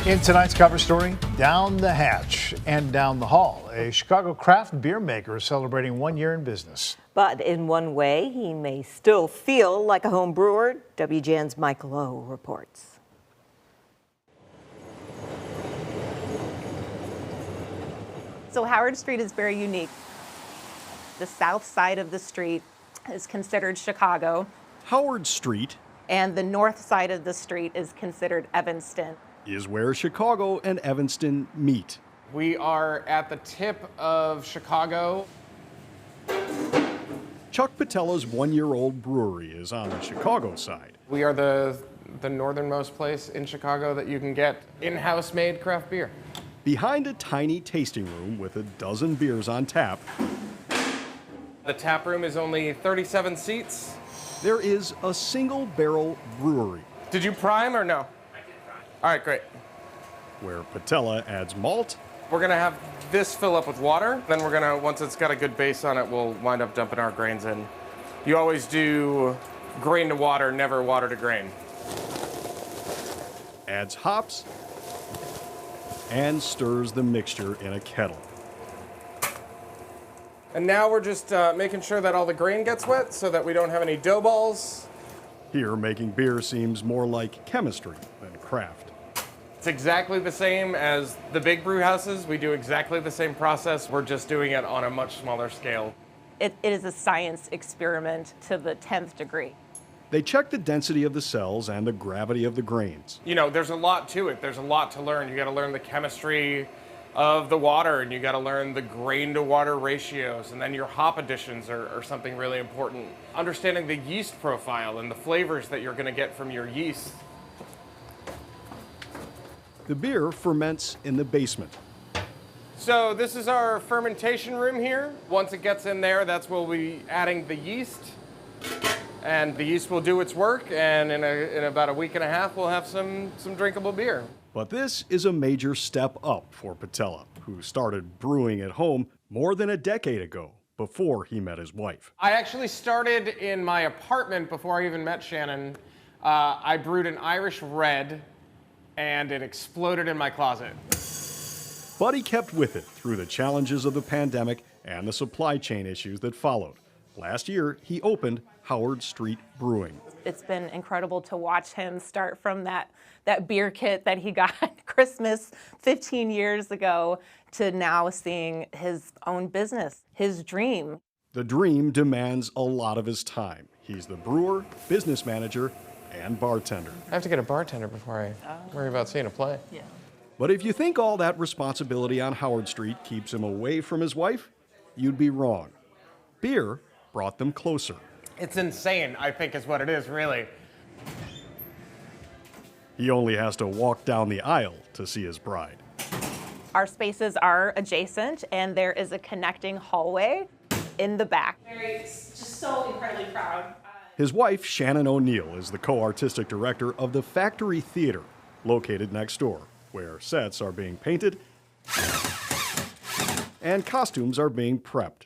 In tonight's cover story, down the hatch and down the hall, a Chicago craft beer maker is celebrating 1 year in business. But in one way, he may still feel like a home brewer. WGN's Michael O reports. So Howard Street is very unique. The south side of the street is considered Chicago, Howard Street and the north side of the street is considered Evanston. is where Chicago and Evanston meet. We are at the tip of Chicago. Chuck Patella's 1-year-old brewery is on the Chicago side. We are the northernmost place in Chicago that you can get in-house made craft beer. Behind a tiny tasting room with a dozen beers on tap, The tap room is only 37 seats. there is a single barrel brewery Did you prime or no? All right, great. where Patella adds malt, We're gonna have this fill up with water. Then we're gonna, once it's got a good base on it, we'll wind up dumping our grains in. You always do grain to water, never water to grain. adds hops, and stirs the mixture in a kettle. And now we're just making sure that all the grain gets wet so that we don't have any dough balls. Here, making beer seems more like chemistry than craft. It's exactly the same as the big brew houses. We do exactly the same process. We're just doing it on a much smaller scale. It is a science experiment to the 10th degree. They check the density of the cells and the gravity of the grains. You know, there's a lot to it. There's a lot to learn. You got to learn the chemistry of the water, and you got to learn the grain to water ratios, and then your hop additions are something really important. Understanding the yeast profile and the flavors that you're going to get from your yeast. The beer ferments in the basement. So this is our fermentation room here. Once it gets in there, that's where we'll be adding the yeast. And the yeast will do its work, and in about a week and a half, we'll have some drinkable beer. But this is a major step up for Patella, who started brewing at home more than a decade ago, before he met his wife. I actually started in my apartment before I even met Shannon. I brewed an Irish Red, and it exploded in my closet. But he kept with it through the challenges of the pandemic and the supply chain issues that followed. Last year, he opened Howard Street Brewing. It's been incredible to watch him start from that beer kit that he got at Christmas 15 years ago to now seeing his own business, his dream. The dream demands a lot of his time. He's the brewer, business manager, and bartender. I have to get a bartender before I worry about seeing a play. Yeah. But if you think all that responsibility on Howard Street keeps him away from his wife, you'd be wrong. Beer brought them closer. It's insane, I think is what it is, really. He only has to walk down the aisle to see his bride. Our spaces are adjacent, and there is a connecting hallway in the back. Just so incredibly proud. His wife, Shannon O'Neill, is the co-artistic director of the Factory Theater, located next door, where sets are being painted and costumes are being prepped.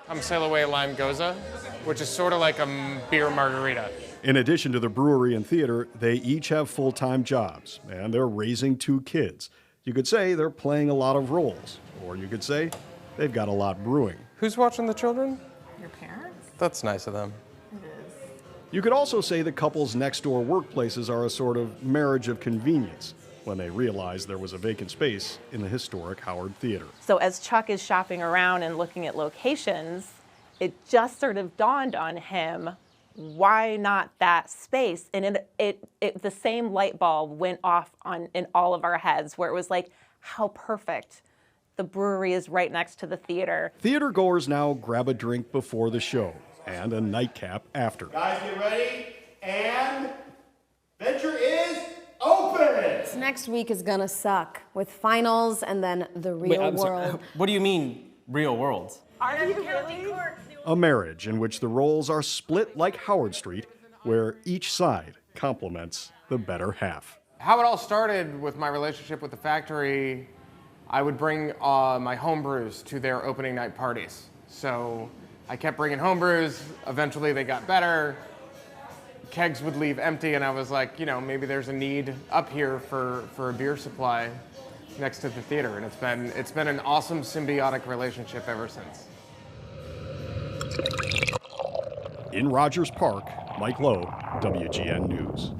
I'm sail away lime goza, which is sort of like a beer margarita. In addition to the brewery and theater, they each have full-time jobs, and they're raising 2 kids. You could say they're playing a lot of roles, or you could say they've got a lot brewing. Who's watching the children? Your parents? That's nice of them. It is. You could also say the couple's next-door workplaces are a sort of marriage of convenience when they realized there was a vacant space in the historic Howard Theater. So as Chuck is shopping around and looking at locations, it just sort of dawned on him, why not that space? And the same light bulb went off in all of our heads, where it was like, how perfect. The brewery is right next to the theater. Theater goers now grab a drink before the show and a nightcap after. Guys, get ready, and venture is open! This next week is gonna suck with finals and then the real world. What do you mean, real world? Are you really? A marriage in which the roles are split like Howard Street, where each side complements the better half. How it all started with my relationship with the factory, I would bring my home brews to their opening night parties. So I kept bringing home brews. Eventually they got better. kegs would leave empty, and I was like, you know, maybe there's a need up here for a beer supply next to the theater, and it's been an awesome symbiotic relationship ever since. In Rogers Park, Mike Lowe, WGN News.